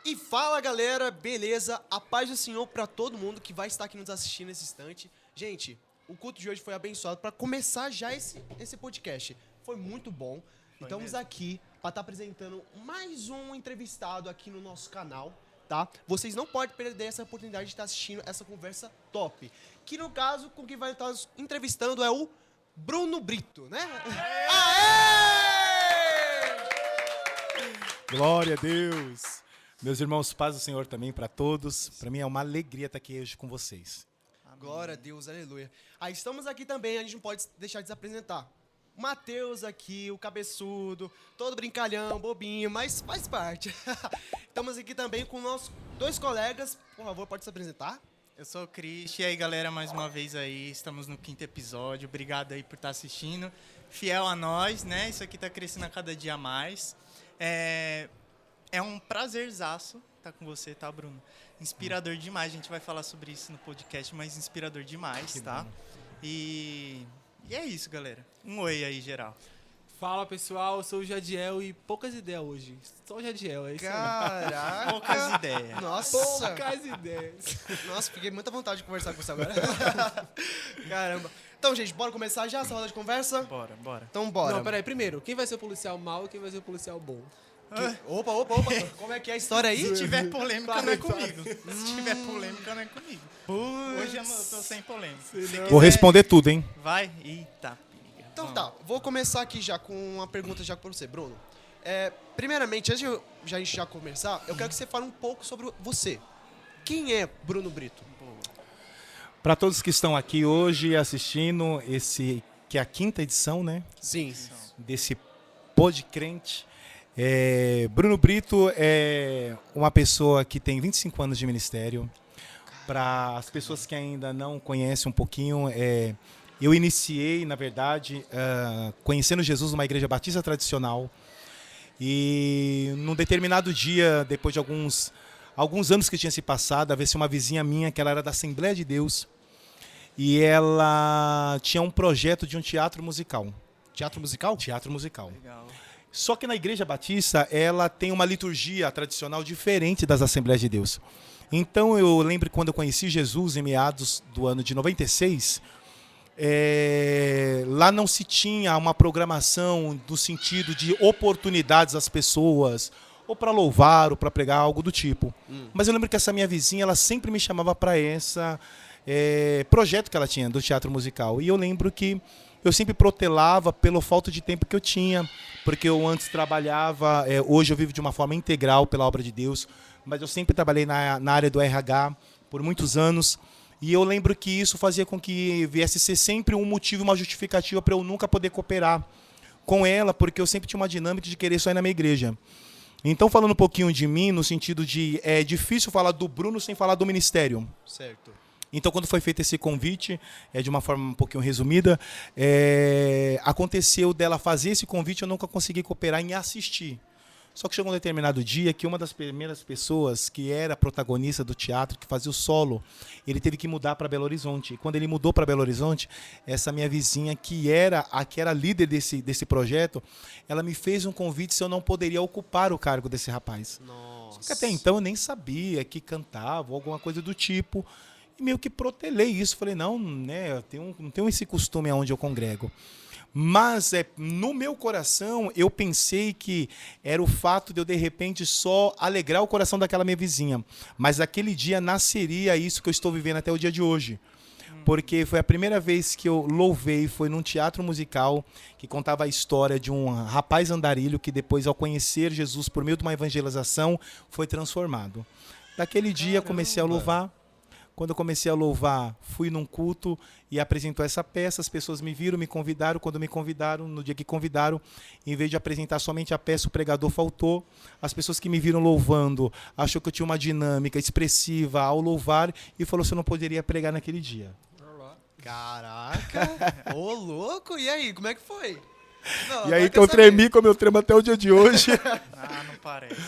E fala galera, beleza? A paz do Senhor pra todo mundo que vai estar aqui nos assistindo nesse instante. Gente, o culto de hoje foi abençoado pra começar já esse podcast. Foi muito bom. Estamos aqui pra estar apresentando mais um entrevistado aqui no nosso canal, tá? Vocês não podem perder essa oportunidade de estar assistindo essa conversa top. Que no caso, com quem vai estar entrevistando é o Bruno Brito, né? Aê! Glória a Deus! Meus irmãos, paz do Senhor também para todos. Para mim é uma alegria estar aqui hoje com vocês. Amém. Glória a Deus, aleluia. Estamos aqui também, a gente não pode deixar de se apresentar. O Matheus aqui, o cabeçudo, todo brincalhão, bobinho, mas faz parte. Estamos aqui também com nossos dois colegas. Por favor, pode se apresentar? Eu sou o Cris, e aí galera, mais uma vez aí, estamos no 5º episódio, obrigado aí por estar assistindo, fiel a nós, né, isso aqui tá crescendo a cada dia mais, é um prazerzaço estar com você, tá, Bruno? Inspirador demais, a gente vai falar sobre isso no podcast, mas inspirador demais, tá? E é isso, galera, um oi aí, geral. Fala pessoal, eu sou o Jadiel e poucas ideias hoje. Só o Jadiel, é isso aí. Caraca! Poucas ideias. Nossa! Poucas ideias. Nossa, fiquei muita vontade de conversar com você agora. Caramba. Então, gente, bora começar já essa roda de conversa? Bora. Então, bora. Não, peraí, primeiro, quem vai ser o policial mau e quem vai ser o policial bom? Opa. Como é que é a história aí? Se tiver polêmica, não é Para. comigo. Se tiver polêmica, não é comigo. Hoje eu tô sem polêmica. Se Vou quiser, responder tudo, hein? Vai? Eita, periga. Então Vamos. tá, vou começar aqui já com uma pergunta já pra você, Bruno. Primeiramente, antes de a gente já começar, eu quero que você fale um pouco sobre você. Quem é Bruno Brito? Para todos que estão aqui hoje assistindo esse que é a 5ª edição, né, Sim. desse Podcrente. Bruno Brito é uma pessoa que tem 25 anos de ministério. Para as pessoas que ainda não conhecem um pouquinho, eu iniciei, na verdade, conhecendo Jesus numa igreja batista tradicional. E num determinado dia, depois de alguns anos que tinha se passado, havia uma vizinha minha, que ela era da Assembleia de Deus, e ela tinha um projeto de um teatro musical. Teatro musical? Teatro musical. Legal. Só que na Igreja Batista, ela tem uma liturgia tradicional diferente das Assembleias de Deus. Então eu lembro que quando eu conheci Jesus, em meados do ano de 96, lá não se tinha uma programação no sentido de oportunidades às pessoas, ou para louvar, ou para pregar, algo do tipo. Mas eu lembro que essa minha vizinha, ela sempre me chamava para esse projeto que ela tinha do teatro musical. E eu lembro que eu sempre protelava pela falta de tempo que eu tinha, porque eu antes trabalhava, hoje eu vivo de uma forma integral pela obra de Deus, mas eu sempre trabalhei na área do RH por muitos anos. E eu lembro que isso fazia com que viesse ser sempre um motivo, uma justificativa para eu nunca poder cooperar com ela, porque eu sempre tinha uma dinâmica de querer só ir na minha igreja. Então, falando um pouquinho de mim, no sentido de é difícil falar do Bruno sem falar do ministério. Certo. Então, quando foi feito esse convite, de uma forma um pouquinho resumida, aconteceu dela fazer esse convite, eu nunca consegui cooperar em assistir. Só que chegou um determinado dia que uma das primeiras pessoas que era protagonista do teatro, que fazia o solo, ele teve que mudar para Belo Horizonte. E quando ele mudou para Belo Horizonte, essa minha vizinha, que era líder desse projeto, ela me fez um convite se eu não poderia ocupar o cargo desse rapaz. Nossa. Só que até então eu nem sabia que cantava ou alguma coisa do tipo. E meio que protelei isso. Falei, não, né, eu não tenho esse costume aonde eu congrego. Mas no meu coração, eu pensei que era o fato de eu, de repente, só alegrar o coração daquela minha vizinha. Mas aquele dia nasceria isso que eu estou vivendo até o dia de hoje. Porque foi a primeira vez que eu louvei, foi num teatro musical que contava a história de um rapaz andarilho que depois, ao conhecer Jesus por meio de uma evangelização, foi transformado. Daquele dia, comecei a louvar. Quando eu comecei a louvar, fui num culto e apresentou essa peça, as pessoas me viram, me convidaram. Quando me convidaram, no dia que convidaram, em vez de apresentar somente a peça, o pregador faltou. As pessoas que me viram louvando achou que eu tinha uma dinâmica expressiva ao louvar e falou se eu não poderia pregar naquele dia. Caraca! Ô, louco! E aí, como é que foi? Não, E aí agora que eu quero saber. tremi, como eu tremo até o dia de hoje. Não parece.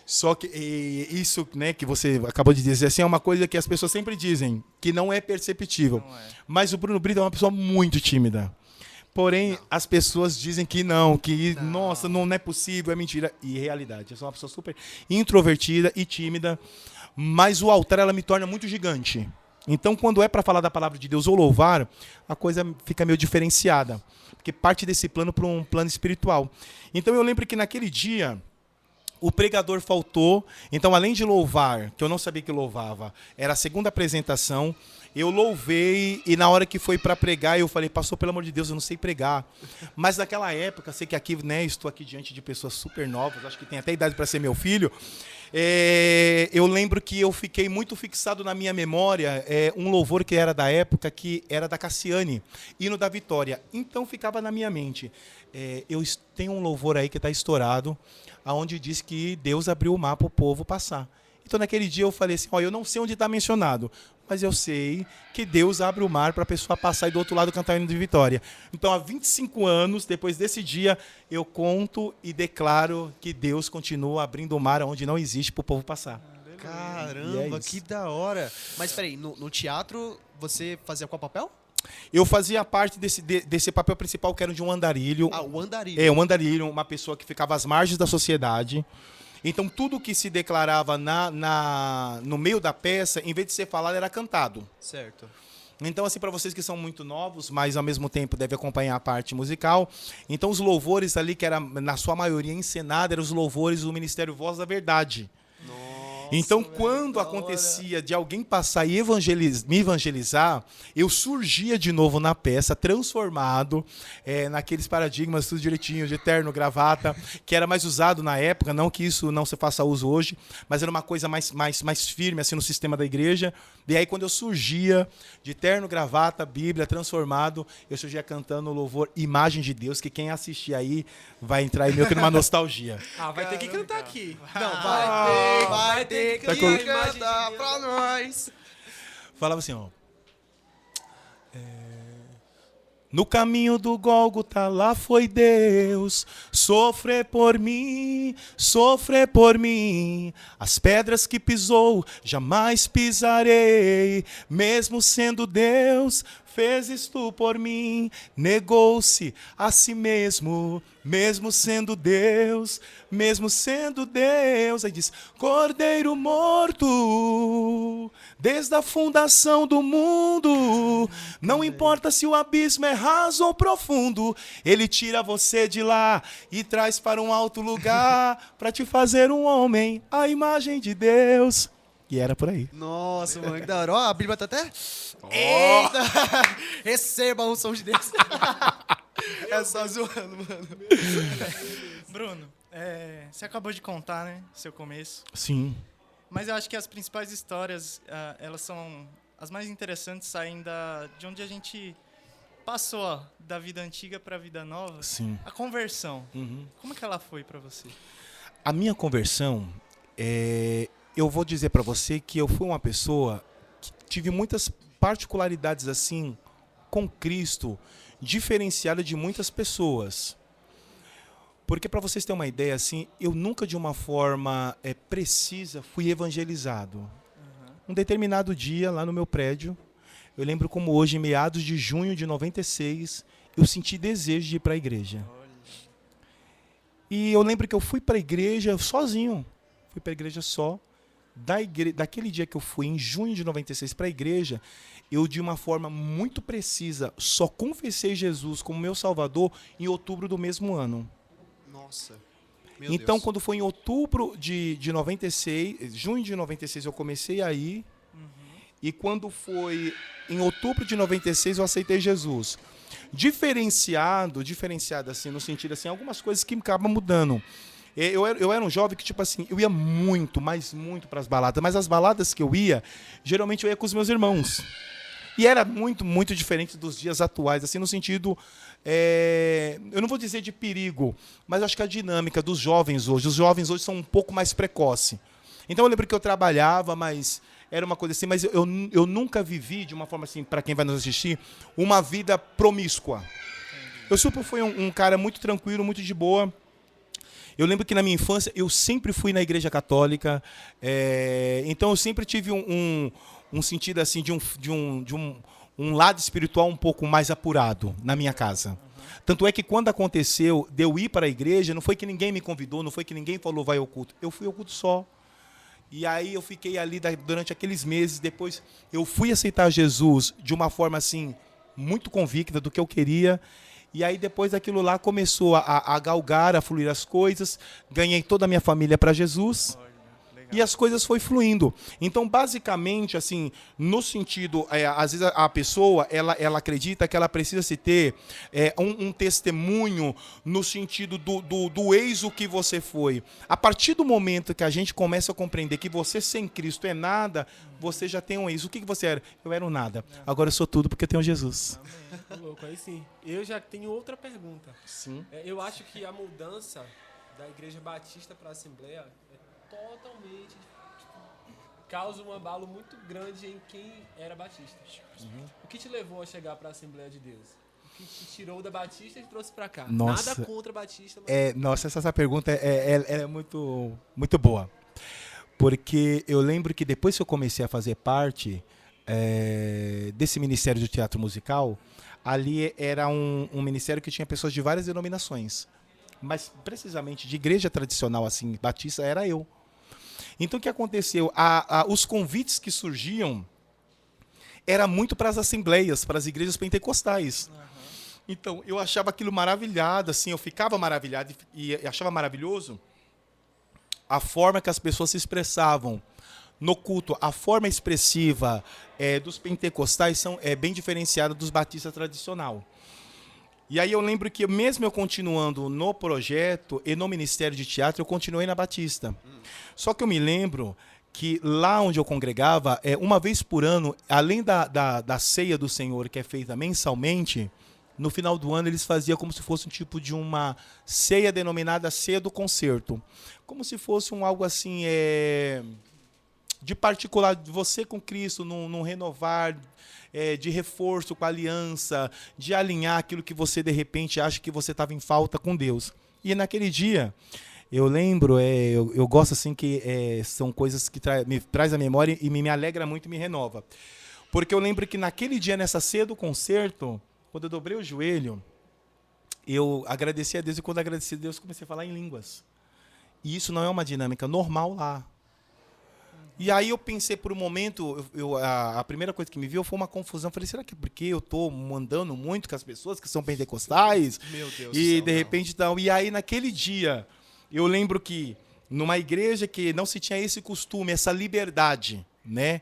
Só que isso, né, que você acabou de dizer assim, é uma coisa que as pessoas sempre dizem, que não é perceptível. Não é. Mas o Bruno Brito é uma pessoa muito tímida. Porém, as pessoas dizem que não, nossa, não é possível, é mentira. E realidade, eu sou uma pessoa super introvertida e tímida, mas o altar ela me torna muito gigante. Então, quando é para falar da palavra de Deus ou louvar, a coisa fica meio diferenciada, porque parte desse plano para um plano espiritual. Então, eu lembro que naquele dia o pregador faltou, então além de louvar, que eu não sabia que louvava, era a segunda apresentação, eu louvei e na hora que foi para pregar, eu falei, pastor, pelo amor de Deus, eu não sei pregar. Mas naquela época, sei que aqui, né, estou aqui diante de pessoas super novas, acho que tem até idade para ser meu filho, eu lembro que eu fiquei muito fixado na minha memória um louvor que era da época, que era da Cassiane, hino da Vitória. Então ficava na minha mente, eu tenho um louvor aí que está estourado, onde diz que Deus abriu o mar para o povo passar. Então, naquele dia, eu falei assim, eu não sei onde está mencionado, mas eu sei que Deus abre o mar para a pessoa passar e do outro lado cantar o hino de vitória. Então, há 25 anos, depois desse dia, eu conto e declaro que Deus continua abrindo o mar onde não existe para o povo passar. Caramba, que da hora. Mas peraí, no teatro, você fazia qual papel? Eu fazia parte desse papel principal, que era de um andarilho. Ah, o andarilho. Um andarilho, uma pessoa que ficava às margens da sociedade. Então, tudo que se declarava no meio da peça, em vez de ser falado, era cantado. Certo. Então, assim, para vocês que são muito novos, mas ao mesmo tempo devem acompanhar a parte musical, então os louvores ali, que era na sua maioria encenada, eram os louvores do Ministério Voz da Verdade. Então, quando acontecia de alguém passar e me evangelizar, eu surgia de novo na peça, transformado naqueles paradigmas, tudo direitinho, de terno, gravata, que era mais usado na época, não que isso não se faça uso hoje, mas era uma coisa mais firme assim, no sistema da igreja. E aí, quando eu surgia de terno, gravata, Bíblia, transformado, eu surgia cantando o louvor Imagem de Deus, que quem assistir aí vai entrar aí meio que numa nostalgia. Vai ter que cantar aqui. Não, vai ter que cantar pra nós. Falava assim, no caminho do Gólgota, lá foi Deus sofrer por mim, as pedras que pisou, jamais pisarei, mesmo sendo Deus, fez isto por mim, negou-se a si mesmo sendo Deus, aí diz, Cordeiro morto, desde a fundação do mundo, não importa se o abismo é raso ou profundo, ele tira você de lá e traz para um alto lugar, para te fazer um homem, a imagem de Deus. E era por aí. Nossa, mano, que da hora. Ó, a Bíblia tá até... Eita! Receba o som de Deus. É só zoando, mano. Bruno, você acabou de contar, né, seu começo. Sim. Mas eu acho que as principais histórias, elas são as mais interessantes, saem de onde a gente passou da vida antiga para a vida nova. Sim. A conversão. Uhum. Como é que ela foi para você? A minha conversão, eu vou dizer para você que eu fui uma pessoa que tive muitas particularidades assim com Cristo, diferenciada de muitas pessoas. Porque, para vocês terem uma ideia, assim, eu nunca de uma forma precisa fui evangelizado. Um determinado dia, lá no meu prédio, eu lembro como hoje, em meados de junho de 96, eu senti desejo de ir para a igreja. E eu lembro que eu fui para a igreja sozinho. Fui para a igreja só. Daquele dia que eu fui, em junho de 96, para a igreja, eu, de uma forma muito precisa, só confessei Jesus como meu Salvador em outubro do mesmo ano. Nossa. Então, Deus. quando foi em outubro de 96, junho de 96, eu comecei a ir. E quando foi em outubro de 96, eu aceitei Jesus. Diferenciado assim, no sentido assim, algumas coisas que acabam mudando. Eu era um jovem que, tipo assim, eu ia muito, mas muito para as baladas. Mas as baladas que eu ia, geralmente eu ia com os meus irmãos. E era muito, muito diferente dos dias atuais, assim, no sentido, eu não vou dizer de perigo, mas acho que a dinâmica dos jovens hoje, os jovens hoje são um pouco mais precoces. Então eu lembro que eu trabalhava, mas era uma coisa assim, mas eu nunca vivi, de uma forma assim, para quem vai nos assistir, uma vida promíscua. Eu sempre fui um cara muito tranquilo, muito de boa. Eu lembro que na minha infância eu sempre fui na igreja católica, então eu sempre tive um sentido assim de um lado espiritual um pouco mais apurado na minha casa. Tanto é que quando aconteceu de eu ir para a igreja, não foi que ninguém me convidou, não foi que ninguém falou vai ao culto. Eu fui ao culto só. E aí eu fiquei ali durante aqueles meses. Depois eu fui aceitar Jesus de uma forma assim, muito convicta do que eu queria. E aí depois daquilo lá começou a galgar, a fluir as coisas. Ganhei toda a minha família para Jesus. E as coisas foi fluindo. Então, basicamente, assim, no sentido, às vezes a pessoa, ela acredita que ela precisa se ter um testemunho no sentido do eis o que você foi. A partir do momento que a gente começa a compreender que você sem Cristo é nada, você já tem um eis. O que você era? Eu era um nada. Agora eu sou tudo porque eu tenho Jesus. Tô louco, aí sim. Eu já tenho outra pergunta. Sim. Eu acho que a mudança da Igreja Batista para a Assembleia totalmente causa um abalo muito grande em quem era batista. O que te levou a chegar para a Assembleia de Deus? O que te tirou da Batista e te trouxe para cá? Nossa. Nada contra Batista, mas... Nossa, essa pergunta é muito, muito boa. Porque eu lembro que depois que eu comecei a fazer parte desse Ministério de Teatro Musical, ali era um ministério que tinha pessoas de várias denominações. Mas precisamente de igreja tradicional, assim, batista, era eu. Então o que aconteceu? Os convites que surgiam era muito para as assembleias, para as igrejas pentecostais. Então eu achava aquilo maravilhado, assim, eu ficava maravilhado e achava maravilhoso a forma que as pessoas se expressavam no culto. A forma expressiva dos pentecostais é bem diferenciada dos batistas tradicional. E aí eu lembro que mesmo eu continuando no projeto e no Ministério de Teatro, eu continuei na Batista. Só que eu me lembro que lá onde eu congregava, uma vez por ano, além da ceia do Senhor, que é feita mensalmente, no final do ano eles faziam como se fosse um tipo de uma ceia denominada ceia do concerto. Como se fosse algo assim, de particular, de você com Cristo, num renovar, de reforço com a aliança, de alinhar aquilo que você de repente acha que você estava em falta com Deus. E naquele dia, eu lembro, eu gosto assim que são coisas que me traz a memória e me alegra muito e me renova. Porque eu lembro que naquele dia, nessa ceia do concerto, quando eu dobrei o joelho, eu agradeci a Deus e quando agradeci a Deus, comecei a falar em línguas. E isso não é uma dinâmica normal lá. E aí eu pensei por um momento, a primeira coisa que me viu foi uma confusão. Falei, será que é porque eu estou mandando muito com as pessoas que são pentecostais? Meu Deus E do céu, de repente não. E aí naquele dia, eu lembro que numa igreja que não se tinha esse costume, essa liberdade, né,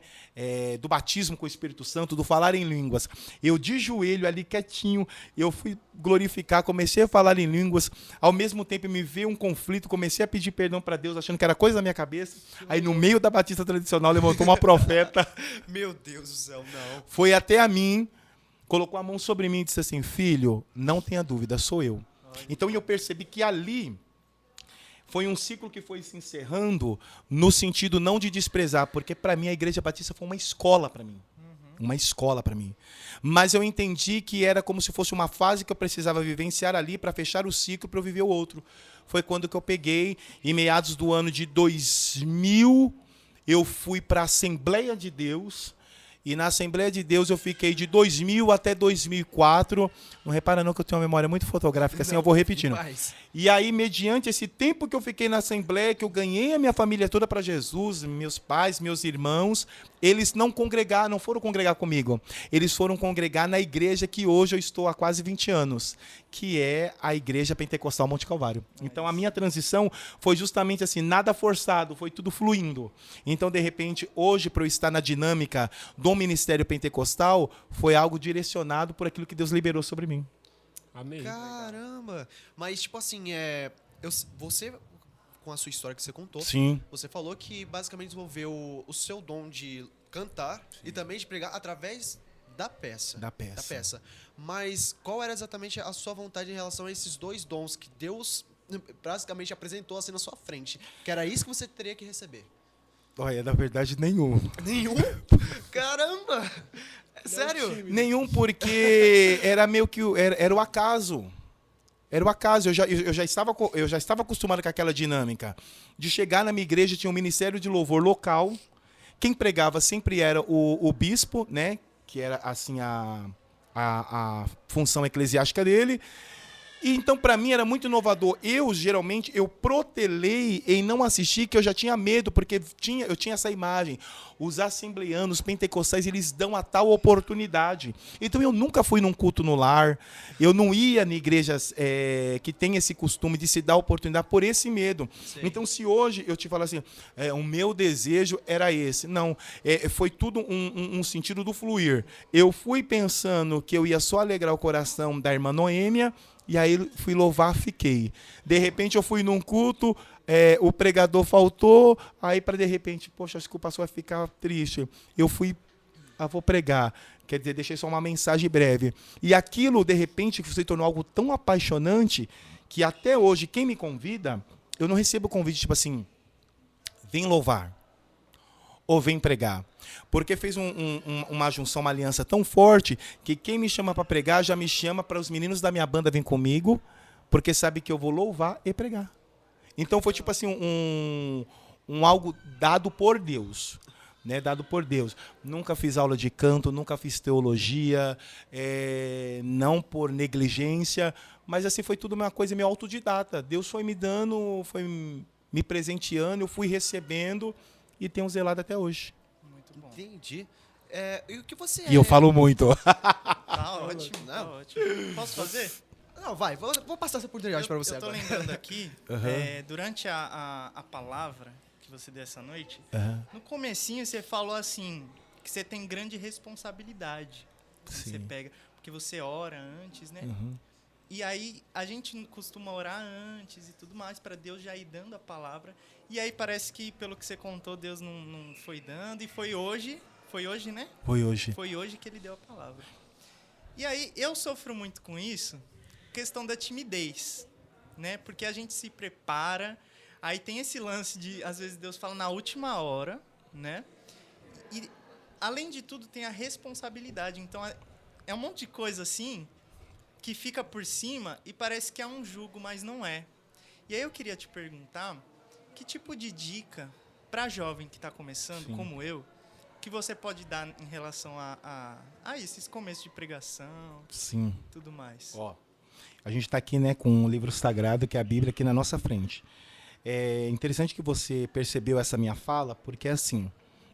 do batismo com o Espírito Santo, do falar em línguas. Eu de joelho ali quietinho, eu fui glorificar, comecei a falar em línguas, ao mesmo tempo me veio um conflito, comecei a pedir perdão para Deus, achando que era coisa da minha cabeça. Aí no meio da batista tradicional levantou uma profeta. Meu Deus do céu, não. Foi até a mim, colocou a mão sobre mim e disse assim, filho, não tenha dúvida, sou eu. Então eu percebi que ali foi um ciclo que foi se encerrando no sentido não de desprezar, porque para mim a Igreja Batista foi uma escola para mim. Uma escola para mim. Mas eu entendi que era como se fosse uma fase que eu precisava vivenciar ali para fechar o ciclo para eu viver o outro. Foi quando que eu peguei, em meados do ano de 2000, eu fui para a Assembleia de Deus. E na Assembleia de Deus eu fiquei de 2000 até 2004. Não repara não que eu tenho uma memória muito fotográfica, assim eu vou repetindo. Demais. E aí, mediante esse tempo que eu fiquei na Assembleia, que eu ganhei a minha família toda para Jesus, meus pais, meus irmãos, eles não foram congregar comigo. Eles foram congregar na igreja que hoje eu estou há quase 20 anos, que é a Igreja Pentecostal Monte Calvário. Então a minha transição foi justamente assim, nada forçado, foi tudo fluindo. Então, de repente, hoje, para eu estar na dinâmica do Ministério Pentecostal, foi algo direcionado por aquilo que Deus liberou sobre mim. Amém. Caramba! Mas, tipo assim, você, com a sua história que você contou, Sim. você falou que basicamente desenvolveu o seu dom de cantar e também de pregar através da peça. Da peça. Mas qual era exatamente a sua vontade em relação a esses dois dons que Deus basicamente apresentou assim na sua frente? Que era isso que você teria que receber? Olha, na verdade, nenhum. Nenhum? Caramba! Sério? Nenhum, porque era meio que era o acaso. Era o acaso. Eu já estava acostumado com aquela dinâmica de chegar na minha igreja, tinha um ministério de louvor local. Quem pregava sempre era o bispo, né? Que era assim a a função eclesiástica dele. E então, para mim, era muito inovador. Geralmente, eu protelei em não assistir, que eu já tinha medo, porque eu tinha essa imagem. Os assembleanos, pentecostais, eles dão a tal oportunidade. Então, eu nunca fui num culto no lar, eu não ia em igrejas que tem esse costume de se dar oportunidade por esse medo. Sim. Então, se hoje eu te falar assim, o meu desejo era esse. Não, foi tudo um sentido do fluir. Eu fui pensando que eu ia só alegrar o coração da irmã Noêmia, e aí fui louvar, fiquei. De repente eu fui num culto, o pregador faltou, aí para de repente, poxa, acho que o pastor vai ficar triste. Eu fui, vou pregar. Quer dizer, deixei só uma mensagem breve. E aquilo, de repente, se tornou algo tão apaixonante que até hoje, quem me convida, eu não recebo convite tipo assim, vem louvar ou vem pregar. Porque fez uma junção, uma aliança tão forte que quem me chama para pregar já me chama para os meninos da minha banda vir comigo, porque sabe que eu vou louvar e pregar. Então foi tipo assim um algo dado por Deus, né? Dado por Deus. Nunca fiz aula de canto, nunca fiz teologia, não por negligência, mas assim foi tudo uma coisa meio autodidata. Deus foi me dando, foi me presenteando, eu fui recebendo e tenho zelado até hoje. Entendi. E o que você E eu falo muito. Tá ótimo, tá Não. ótimo. Posso fazer? Não, vai, vou passar essa oportunidade para você Eu tô agora. lembrando aqui, durante a palavra que você deu essa noite, no comecinho você falou assim, que você tem grande responsabilidade. Sim. Você pega, porque você ora antes, né? Uhum. E aí a gente costuma orar antes e tudo mais, para Deus já ir dando a palavra. E aí parece que, pelo que você contou, Deus não foi dando. E foi hoje, né? Foi hoje. Foi hoje que ele deu a palavra. E aí eu sofro muito com isso, questão da timidez, né? Porque a gente se prepara, aí tem esse lance de, às vezes, Deus fala na última hora, né? E, além de tudo, tem a responsabilidade. Então, é um monte de coisa assim que fica por cima e parece que é um jugo, mas não é. E aí eu queria te perguntar, que tipo de dica para jovem que está começando, Sim. como eu, que você pode dar em relação a esses começos de pregação, Sim. tudo mais? Ó, a gente está aqui, né, com um livro sagrado, que é a Bíblia, aqui na nossa frente. É interessante que você percebeu essa minha fala, porque assim,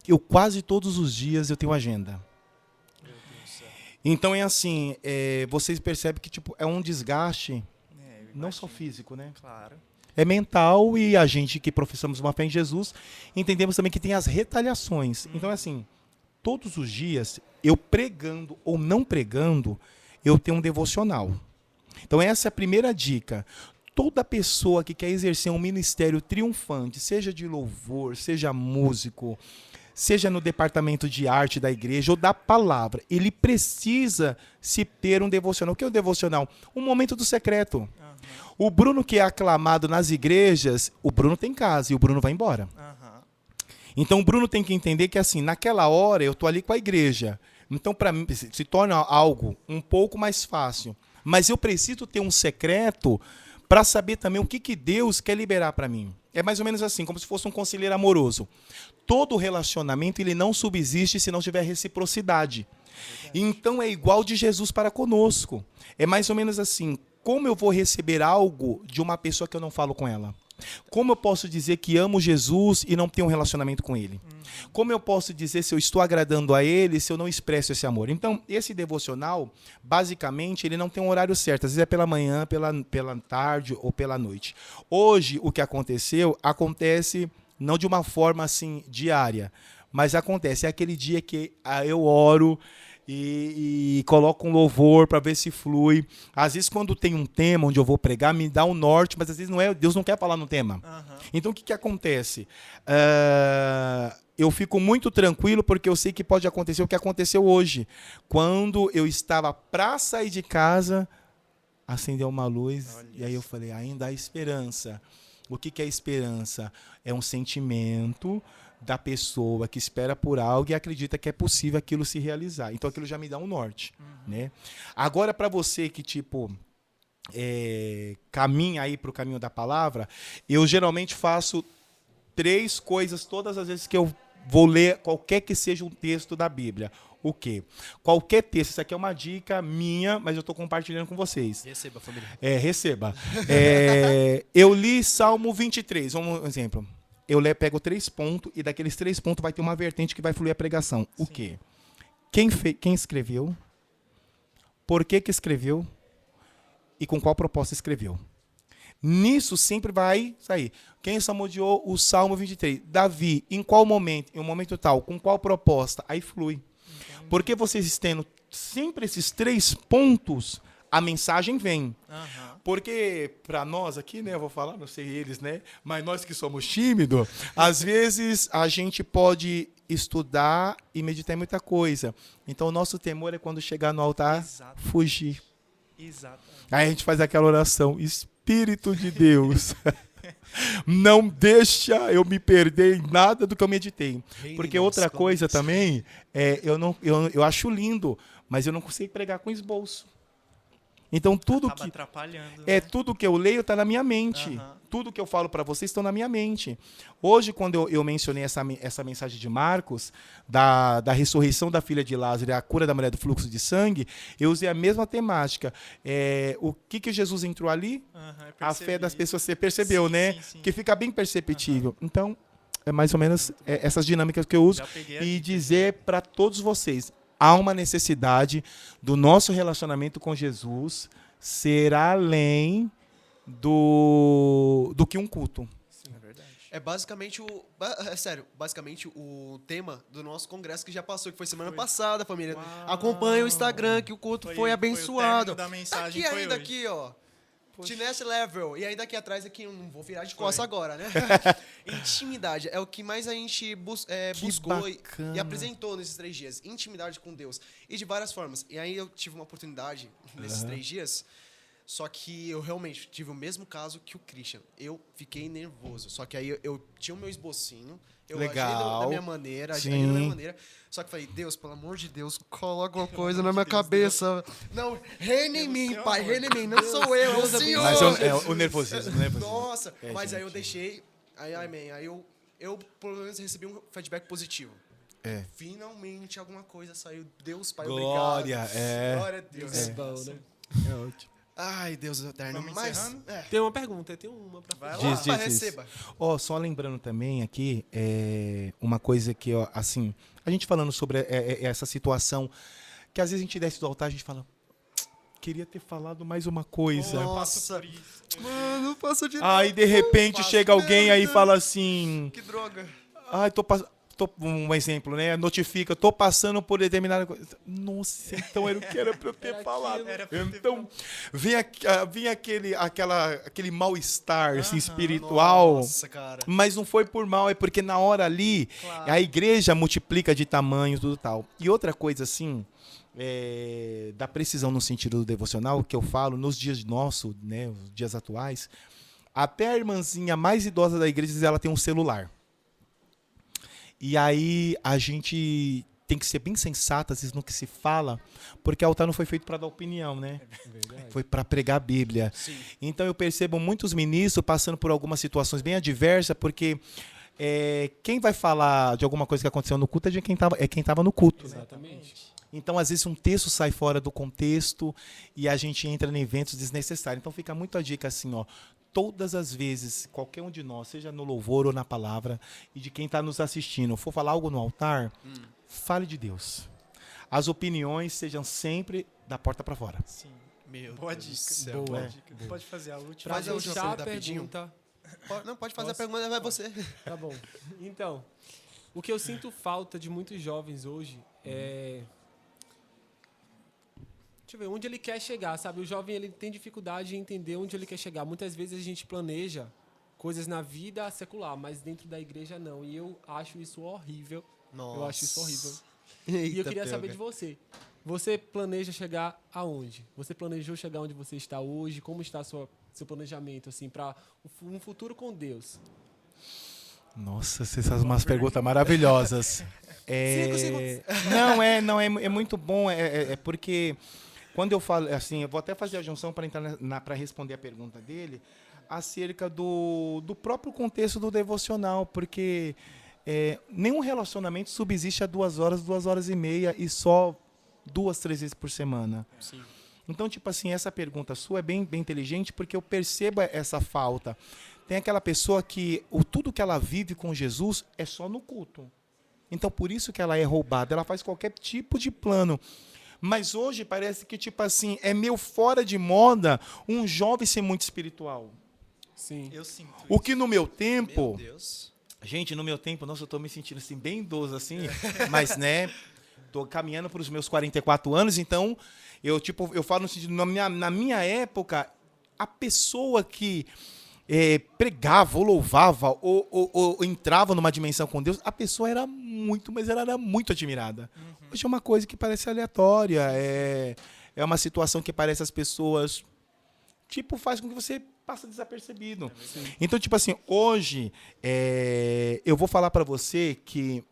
eu quase todos os dias eu tenho agenda. Então é assim, vocês percebem que tipo, é um desgaste, não só físico, né? Claro. É mental, e a gente que professamos uma fé em Jesus, entendemos também que tem as retaliações. Então é assim, todos os dias, eu pregando ou não pregando, eu tenho um devocional. Então essa é a primeira dica. Toda pessoa que quer exercer um ministério triunfante, seja de louvor, seja músico, seja no departamento de arte da igreja ou da palavra, ele precisa se ter um devocional. O que é o devocional? Um momento do secreto. O Bruno que é aclamado nas igrejas, o Bruno tem casa e o Bruno vai embora. Então o Bruno tem que entender que assim, naquela hora eu estou ali com a igreja. Então para mim se torna algo um pouco mais fácil. Mas eu preciso ter um secreto para saber também o que Deus quer liberar para mim. É mais ou menos assim, como se fosse um conselheiro amoroso. Todo relacionamento ele não subsiste se não tiver reciprocidade. Então é igual de Jesus para conosco. É mais ou menos assim, como eu vou receber algo de uma pessoa que eu não falo com ela? Como eu posso dizer que amo Jesus e não tenho um relacionamento com ele? Como eu posso dizer se eu estou agradando a ele se eu não expresso esse amor? Então, esse devocional, basicamente, ele não tem um horário certo. Às vezes é pela manhã, pela tarde ou pela noite. Hoje, o que acontece não de uma forma assim diária, mas acontece. É aquele dia que eu oro e coloco um louvor para ver se flui. Às vezes, quando tem um tema onde eu vou pregar, me dá um norte, mas às vezes Deus não quer falar no tema. Então, o que acontece? Eu fico muito tranquilo porque eu sei que pode acontecer o que aconteceu hoje. Quando eu estava para sair de casa, acendeu uma luz e aí eu falei, ainda há esperança. O que é esperança? É um sentimento da pessoa que espera por algo e acredita que é possível aquilo se realizar. Então aquilo já me dá um norte. Né? Agora, para você que caminha aí para o caminho da palavra, eu geralmente faço 3 coisas todas as vezes que eu vou ler qualquer que seja um texto da Bíblia. o quê? Qualquer texto, isso aqui é uma dica minha, mas eu estou compartilhando com vocês. Receba, família. Receba. Eu li Salmo 23, um exemplo. Eu pego 3 pontos e daqueles 3 pontos vai ter uma vertente que vai fluir a pregação. O quê? Quem escreveu? Por que escreveu? E com qual proposta escreveu? Nisso sempre vai sair. Quem salmodiou o Salmo 23? Davi. Em qual momento? Em um momento tal. Com qual proposta? Aí flui. Porque vocês tendo sempre esses 3 pontos, a mensagem vem. Porque para nós aqui, né, eu vou falar, não sei eles, né, mas nós que somos tímidos, às vezes a gente pode estudar e meditar em muita coisa. Então o nosso temor é quando chegar no altar, fugir. Exatamente. Aí a gente faz aquela oração, Espírito de Deus, não deixa eu me perder em nada do que eu meditei. Porque outra coisa também, eu acho lindo, mas eu não consigo pregar com esboço. Então tudo Acaba que atrapalhando, né? tudo que eu leio está na minha mente. Tudo que eu falo para vocês estão na minha mente. Hoje, quando eu mencionei essa mensagem de Marcos, da ressurreição da filha de Lázaro e a cura da mulher do fluxo de sangue, eu usei a mesma temática. O que Jesus entrou ali? A fé das pessoas, você percebeu, Sim, né? sim, sim. Que fica bem perceptível. Então, é mais ou menos essas dinâmicas que eu uso. Já peguei a E dica. dizer para todos vocês, há uma necessidade do nosso relacionamento com Jesus ser além do que um culto. É verdade. É basicamente basicamente o tema do nosso congresso que já passou, que foi semana passada, família. Acompanha o Instagram, que o culto foi abençoado. O término da mensagem Aqui foi ainda hoje. aqui, ó. Tinest Level. E ainda aqui atrás, aqui, eu não vou virar de costas agora, né? Intimidade é o que mais a gente buscou e bacana. apresentou nesses 3 dias. Intimidade com Deus. E de várias formas. E aí eu tive uma oportunidade nesses 3 dias. Só que eu realmente tive o mesmo caso que o Christian. Eu fiquei nervoso. Só que aí eu tinha o meu esbocinho. Eu Legal. agi da minha maneira, agi Sim. da minha maneira. Só que falei, Deus, pelo amor de Deus, coloca uma coisa na minha cabeça. Não, reina em mim, pai, reina em mim. Não sou eu, é o Senhor. Mas o nervosismo, né? Nossa, mas aí eu gente. deixei. Aí eu pelo menos recebi um feedback positivo. Finalmente alguma coisa saiu. Deus, pai, Glória, obrigado. Glória a Deus. É bom, né? É ótimo. Ai, Deus eterno. Vamos Mas, encerrando? Tem uma pergunta, eu tenho uma pra Vai fazer. lá. Diz. receba. Só lembrando também aqui, uma coisa que, assim, a gente falando sobre essa situação, que às vezes a gente desce do altar, a gente fala, queria ter falado mais uma coisa. Nossa, mano, passou de Aí, de repente, chega alguém aí e fala assim, Que droga. ai, um exemplo, né? Notifica, tô passando por determinada coisa. Nossa, então era o que era pra eu ter Era falado. aquilo. Era pra eu ter Então, vem aquele mal-estar assim, espiritual. Nossa, cara. Mas não foi por mal, é porque na hora ali, Claro. a igreja multiplica de tamanho, tudo tal. E outra coisa, assim, da precisão no sentido do devocional, que eu falo nos dias nossos, né, os dias atuais, até a irmãzinha mais idosa da igreja, ela tem um celular. E aí a gente tem que ser bem sensata, às vezes, no que se fala, porque o altar não foi feito para dar opinião, né? Foi para pregar a Bíblia. Sim. Então eu percebo muitos ministros passando por algumas situações bem adversas, porque quem vai falar de alguma coisa que aconteceu no culto é quem estava no culto. Né? Exatamente. Então, às vezes, um texto sai fora do contexto e a gente entra em eventos desnecessários. Então, fica muito a dica assim, ó. Todas as vezes, qualquer um de nós, seja no louvor ou na palavra, e de quem está nos assistindo, for falar algo no altar, fale de Deus. As opiniões sejam sempre da porta para fora. Sim. Meu Boa Deus dica. do céu. Boa É. dica. Pode fazer a última. Pra Faz a última fechar a pergunta rapidinho. pergunta, Não, pode fazer Posso? a pergunta, vai você. tá bom. Então, o que eu sinto falta de muitos jovens hoje é... Deixa eu ver, onde ele quer chegar, sabe? O jovem, ele tem dificuldade em entender onde ele quer chegar. Muitas vezes a gente planeja coisas na vida secular, mas dentro da igreja não. E eu acho isso horrível. Nossa. Eu acho isso horrível. E eu queria saber de você. Você planeja chegar aonde? Você planejou chegar onde você está hoje? Como está seu planejamento, assim, para um futuro com Deus? Nossa, você faz umas perguntas maravilhosas. 5 segundos. Não, é muito bom, porque quando eu falo, assim, eu vou até fazer a junção para entrar para responder a pergunta dele, acerca do próprio contexto do devocional, porque nenhum relacionamento subsiste a 2 horas, 2 horas e meia e só 2, 3 vezes por semana. Sim. Então, tipo assim, essa pergunta sua é bem inteligente porque eu percebo essa falta. Tem aquela pessoa que tudo que ela vive com Jesus é só no culto. Então, por isso que ela é roubada. Ela faz qualquer tipo de plano. Mas hoje parece que, tipo assim, é meio fora de moda um jovem ser muito espiritual. Sim. Eu sinto O que no meu tempo... Meu Deus. Gente, no meu tempo, nossa, eu tô me sentindo assim, bem idoso, assim, mas, né, tô caminhando para os meus 44 anos, então, eu falo no sentido, na minha época, a pessoa que pregava, ou louvava, ou entrava numa dimensão com Deus, a pessoa era muito, mas ela era muito admirada. Hoje é uma coisa que parece aleatória, é uma situação que parece as pessoas, tipo, faz com que você passa desapercebido. Então, tipo assim, hoje, eu vou falar para você que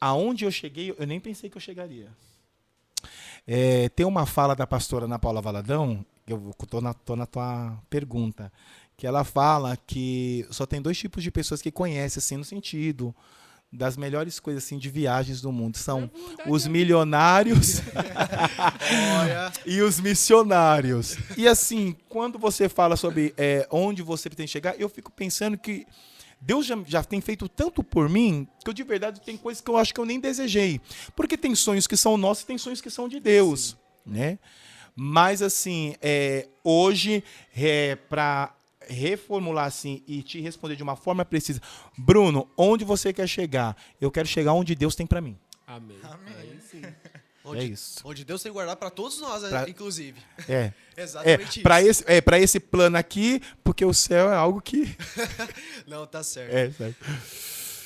aonde eu cheguei, eu nem pensei que eu chegaria. Tem uma fala da pastora Ana Paula Valadão, eu tô na tua pergunta, que ela fala que só tem 2 tipos de pessoas que conhecem, assim, no sentido das melhores coisas assim de viagens do mundo. São os milionários e os missionários. E assim, quando você fala sobre onde você pretende chegar, eu fico pensando que Deus já tem feito tanto por mim que eu de verdade tem coisas que eu acho que eu nem desejei. Porque tem sonhos que são nossos e tem sonhos que são de Deus, né? Mas assim, hoje, para reformular assim e te responder de uma forma precisa, Bruno, onde você quer chegar? Eu quero chegar onde Deus tem para mim. Amém. Aí sim. É isso. Onde Deus tem guardado para todos nós, inclusive. Exatamente isso. Para esse plano aqui, porque o céu é algo que... Não, tá certo. Certo.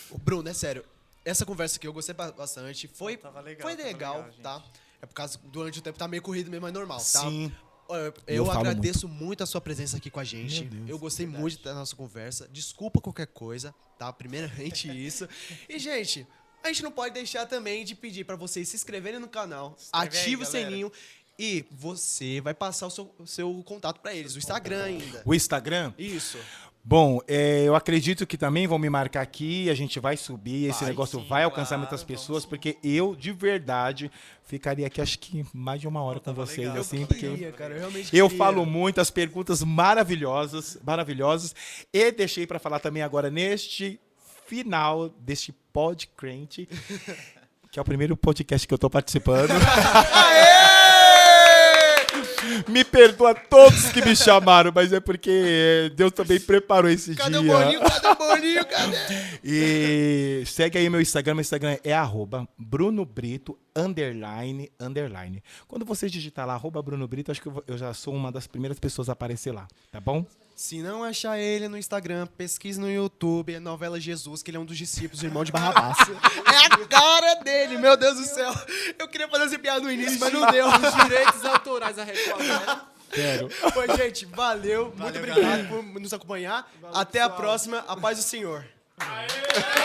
Ô, Bruno, é sério. Essa conversa aqui eu gostei bastante. Foi Tava legal, gente. tá? É por causa durante o tempo tá meio corrido mesmo, é normal, tá? Sim. Eu falo agradeço muito a sua presença aqui com a gente. Meu Deus. Eu gostei muito da nossa conversa. Desculpa qualquer coisa, tá? Primeiramente isso. E, gente, a gente não pode deixar também de pedir pra vocês se inscreverem no canal, inscreve aí, ative o galera. sininho e você vai passar o seu contato pra eles, o Instagram ainda. O Instagram? Isso. Bom, eu acredito que também vão me marcar aqui, a gente vai subir, esse negócio sim, vai alcançar claro, muitas vamos pessoas, sim. porque eu, de verdade, ficaria aqui acho que mais de 1 hora com tava vocês, legal. assim, Eu porque queria, cara, eu realmente eu queria. falo muito, as perguntas maravilhosas, e deixei para falar também agora neste final deste Podcrente, que é o primeiro podcast que eu tô participando. Me perdoa todos que me chamaram, mas é porque Deus também preparou esse Cadê dia. o Boninho? Cadê o Boninho? Cadê? E segue aí meu Instagram é @BrunoBrito __. Quando você digitar lá @Bruno Brito, acho que eu já sou uma das primeiras pessoas a aparecer lá, tá bom? Se não achar ele no Instagram, pesquise no YouTube, é Novela Jesus, que ele é um dos discípulos do irmão de Barrabás. É a cara dele, meu Deus do céu. Eu queria fazer essa piada no início, mas não deu. Os direitos autorais da Record, né? Quero. Pô, gente, valeu. Muito obrigado por nos acompanhar. Até a próxima. A paz do Senhor. Aê!